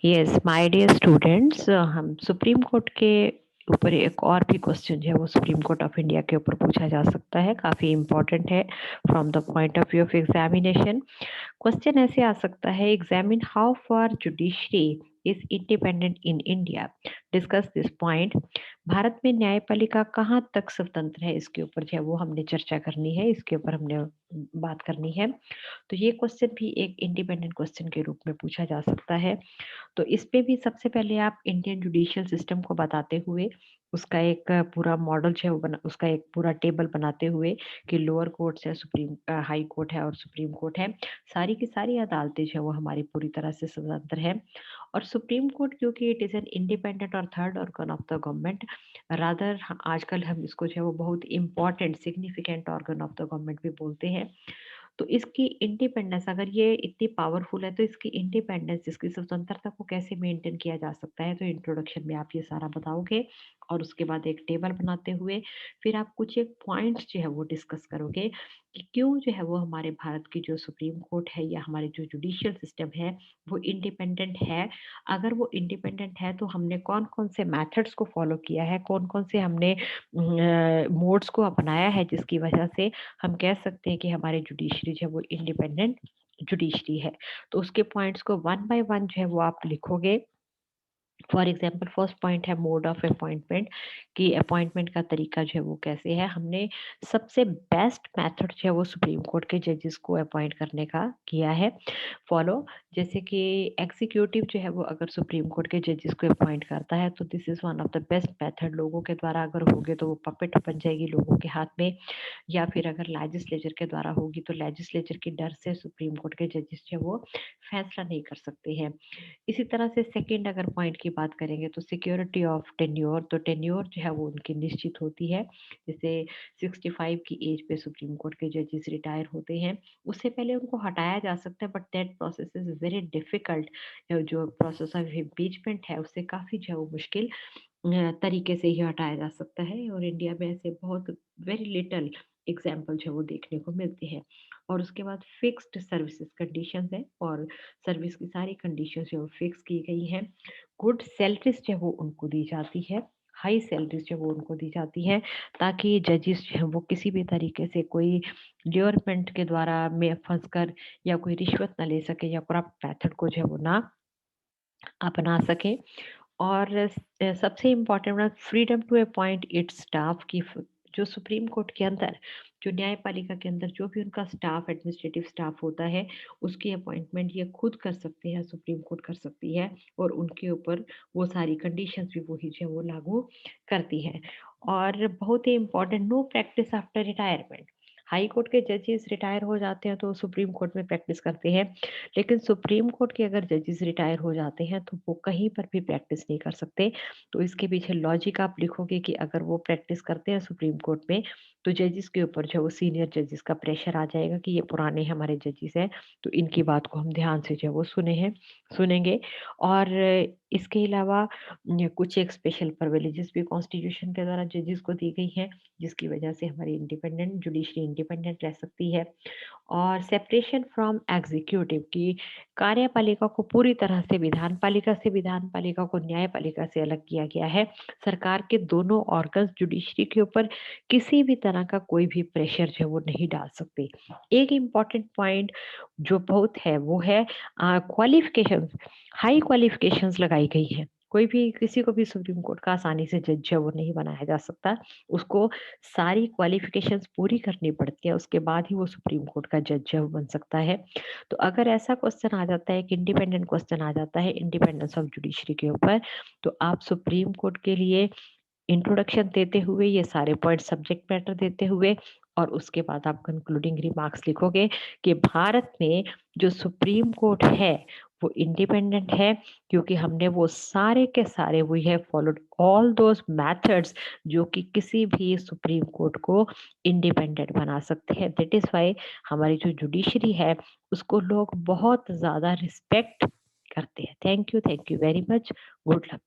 Yes my dear students, हम supreme court के ऊपर एक और भी क्वेश्चन जो है वो सुप्रीम कोर्ट ऑफ इंडिया के ऊपर पूछा जा सकता है। काफ़ी इम्पोर्टेंट है from the point of view of examination. Question ऐसे आ सकता है, examine how far judiciary is independent in India. Discuss this point. Bharat में न्यायपालिका कहाँ तक स्वतंत्र है, इसके ऊपर जो है वो हमने चर्चा करनी है, इसके ऊपर हमने बात करनी है। तो ये क्वेश्चन भी एक इंडिपेंडेंट क्वेश्चन के रूप में पूछा जा सकता है। तो इस पे भी सबसे पहले आप इंडियन जुडिशियल सिस्टम को बताते हुए उसका एक पूरा मॉडल जो है वो उसका एक पूरा टेबल बनाते हुए कि लोअर कोर्ट्स है, सुप्रीम हाई कोर्ट है और सुप्रीम कोर्ट है, सारी की सारी अदालतें जो है वो हमारी पूरी तरह से स्वतंत्र है। और सुप्रीम कोर्ट क्योंकि इट इज़ एन इंडिपेंडेंट और third organ of the government, rather आजकल हम इसको जो है वो बहुत important significant organ of the government भी बोलते हैं। तो इसकी इंडिपेंडेंस, अगर ये इतनी पावरफुल है तो इसकी इंडिपेंडेंस, इसकी स्वतंत्रता को कैसे मेंटेन किया जा सकता है, तो इंट्रोडक्शन में आप ये सारा बताओगे। और उसके बाद एक टेबल बनाते हुए फिर आप कुछ एक पॉइंट्स जो है वो डिस्कस करोगे कि क्यों जो है वो हमारे भारत की जो सुप्रीम कोर्ट है या हमारे जो जुडिशियल सिस्टम है वो इंडिपेंडेंट है। अगर वो इंडिपेंडेंट है तो हमने कौन कौन से मेथड्स को फॉलो किया है, कौन कौन से हमने मोड्स को अपनाया है जिसकी वजह से हम कह सकते हैं कि हमारे जुडिशरी जो है वो इंडिपेंडेंट जुडिशरी है। तो उसके पॉइंट्स को वन बाय वन जो है वो आप लिखोगे। फॉर एग्जाम्पल फर्स्ट पॉइंट है मोड ऑफ अपॉइंटमेंट, कि अपॉइंटमेंट का तरीका जो है वो कैसे है। हमने सबसे बेस्ट मेथड जो है वो सुप्रीम कोर्ट के जजेस को अपॉइंट करने का किया है फॉलो। जैसे कि एग्जीक्यूटिव जो है वो अगर सुप्रीम कोर्ट के जजेस को अपॉइंट करता है तो this is one of the best method. लोगों के द्वारा अगर होगे तो वो पपेट बन जाएगी लोगों के हाथ में, या फिर अगर लेजिस्लेचर के द्वारा होगी तो लेजिस्लेचर के डर से सुप्रीम कोर्ट के जजेस जो है वो फैसला नहीं कर सकते हैं। इसी तरह से सेकंड अगर पॉइंट की बात करेंगे तो सिक्योरिटी ऑफ टेन्योर, तो टेन्योर जो है वो उनकी निश्चित होती है। जैसे 65 की एज पे सुप्रीम कोर्ट के जजेस रिटायर होते हैं, उससे पहले उनको हटाया जा सकता है but that process is very difficult. जो प्रोसेस ऑफ इम्पीचमेंट है उससे काफ़ी जो है वो मुश्किल तरीके से ही हटाया जा सकता है। और इंडिया में ऐसे बहुत वेरी लिटल एग्जाम्पल जो है वो देखने को मिलते हैं। और उसके बाद फिक्स्ड सर्विसेज कंडीशंस है, और सर्विस की सारी कंडीशंस जो फिक्स की गई हैं। गुड सैलरीज जो है वो उनको दी जाती है, हाई सैलरीज जो वो उनको दी जाती है, ताकि जजेस जो है वो किसी भी तरीके से कोई ल्योरमेंट के द्वारा में फंस कर या कोई रिश्वत ना ले सके या करप्ट मेथड को जो है वो ना अपना सके। और सबसे इम्पोर्टेंट बात freedom to appoint its staff की, जो सुप्रीम कोर्ट के अंदर, जो न्यायपालिका के अंदर जो भी उनका स्टाफ, एडमिनिस्ट्रेटिव स्टाफ होता है, उसकी अपॉइंटमेंट ये खुद कर सकते हैं, सुप्रीम कोर्ट कर सकती है। और उनके ऊपर वो सारी कंडीशंस भी वही जो है वो लागू करती है। और बहुत ही important, no practice after retirement. High court के जजेस रिटायर हो जाते हैं तो सुप्रीम कोर्ट में प्रैक्टिस करते हैं, लेकिन सुप्रीम कोर्ट के अगर जजेस रिटायर हो जाते हैं तो वो कहीं पर भी प्रैक्टिस नहीं कर सकते। तो इसके पीछे लॉजिक आप लिखोगे कि अगर वो प्रैक्टिस करते हैं सुप्रीम कोर्ट में तो जजेस के ऊपर जो है वो सीनियर जजेस का प्रेशर आ जाएगा कि ये पुराने हमारे जजेस हैं, तो इनकी बात को हम ध्यान से जो है वो सुनेंगे। और इसके अलावा कुछ एक स्पेशल प्रिविलेजेस भी कॉन्स्टिट्यूशन के द्वारा जजेस को दी गई हैं, जिसकी वजह से हमारी इंडिपेंडेंट जुडिशरी इंडिपेंडेंट रह सकती है। और सेपरेशन फ्रॉम एग्जीक्यूटिव की, कार्यपालिका को पूरी तरह से विधान पालिका को न्यायपालिका से अलग किया गया है। सरकार के दोनों ऑर्गन्स जुडिशरी के ऊपर किसी भी तरह का कोई भी प्रेशर जो है वो नहीं डाल सकते। एक इम्पॉर्टेंट पॉइंट जो बहुत है वो है क्वालिफिकेशंस, हाई क्वालिफिकेशंस लगाई गई है। कोई भी किसी को भी सुप्रीम कोर्ट का आसानी से जज जो है वो नहीं बनाया जा सकता, उसको सारी क्वालिफिकेशंस पूरी करनी पड़ती है, उसके बाद ही वो सुप्रीम कोर्ट का जज जो बन सकता है। तो अगर ऐसा क्वेश्चन आ जाता है कि इंडिपेंडेंट क्वेश्चन आ जाता है इंडिपेंडेंस ऑफ जुडिशरी के ऊपर, तो आप सुप्रीम कोर्ट के लिए इंट्रोडक्शन देते हुए ये सारे पॉइंट सब्जेक्ट मैटर देते हुए और उसके बाद आप कंक्लूडिंग रिमार्क्स लिखोगे कि भारत में जो सुप्रीम कोर्ट है वो इंडिपेंडेंट है, क्योंकि हमने वो सारे के सारे we have followed all those methods जो कि किसी भी सुप्रीम कोर्ट को इंडिपेंडेंट बना सकते हैं। दैट इज वाई हमारी जो जुडिशरी है उसको लोग बहुत ज्यादा रिस्पेक्ट करते हैं। Thank you very much. Good luck.